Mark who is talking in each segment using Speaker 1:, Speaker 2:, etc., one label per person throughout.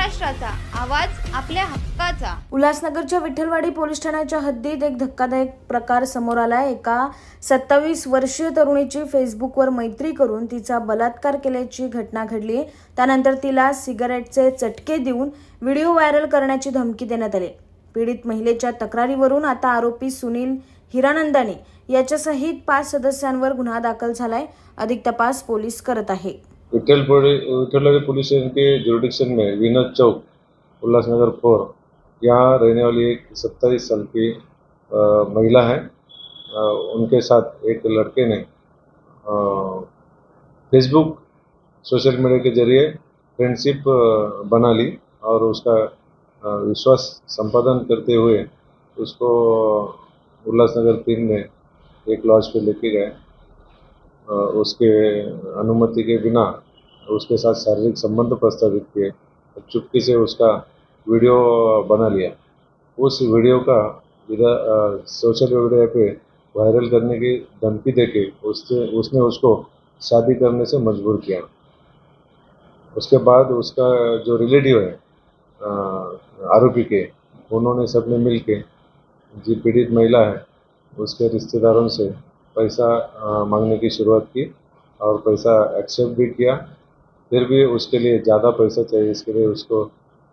Speaker 1: महाराष्ट्राचा आवाज, आपल्या हक्काचा।
Speaker 2: उल्हासनगरच्या विठ्ठलवाडी पोलीस ठाण्याच्या हद्दीत एक धक्कादायक प्रकार समोर आलाय। एका 27 वर्षीय तरुणीची फेसबुकवर मैत्री करून तिचा बलात्कार केल्याची घटना घडली। त्यानंतर तिला सिगारेटचे चटके देऊन व्हिडिओ व्हायरल करण्याची धमकी देण्यात आली। पीडित महिलेच्या तक्रारीवरून आता आरोपी सुनील हिरानंदानी याच्यासहित 5 सदस्यांवर गुन्हा दाखल झालाय। अधिक तपास पोलीस करत आहे।
Speaker 3: विठ्ठलवाड़ी पुलिस स्टेशन के जुरिडिक्शन में विनोद चौक उल्लासनगर 4 यहाँ रहने वाली एक 27 साल की महिला है। उनके साथ एक लड़के ने फेसबुक सोशल मीडिया के जरिए फ्रेंडशिप बना ली और उसका विश्वास संपादन करते हुए उसको उल्लासनगर 3 में एक लॉज पे लेके गए। उसके अनुमति के बिना उसके साथ शारीरिक संबंध प्रस्तावित किए। चुपके से उसका वीडियो बना लिया। उस वीडियो का इधर सोशल मीडिया पे वायरल करने की धमकी देके उसने उसको शादी करने से मजबूर किया। उसके बाद उसका जो रिलेटिव है आरोपी के, उन्होंने सबने मिल के जी पीड़ित महिला है उसके रिश्तेदारों से पैसा मांगने की शुरुआत की और पैसा एक्सेप्ट भी किया। फिर भी उसके लिए ज़्यादा पैसा चाहिए, इसके लिए उसको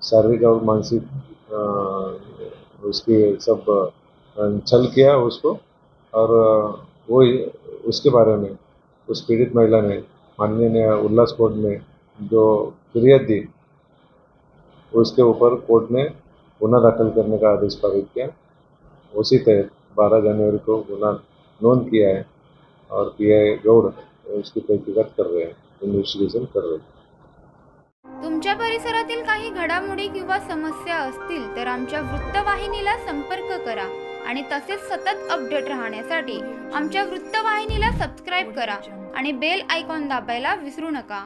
Speaker 3: शारीरिक और मानसिक उसकी सब छल किया उसको। और वो उसके बारे में उस पीड़ित महिला ने माननीय उल्लास कोर्ट में जो फिरियाद दी, उसके ऊपर कोर्ट ने गुना दाखिल करने का आदेश पारित किया। उसी तहत 12 जनवरी को गुना नोंद किया है और पीआई गौड़ उसकी तहकीकात कर रहे हैं, इन्व्हेस्टिगेशन कर रहे हैं।
Speaker 1: तुमच्या परिसरातील काही घडामोडी किंवा समस्या असतील तर आमच्या वृत्तवाहिनीला संपर्क करा आणि तसेच सतत अपडेट राहण्यासाठी आमच्या वृत्तवाहिनीला सबस्क्राइब करा आणि बेल आयकॉन दाबायला विसरू नका।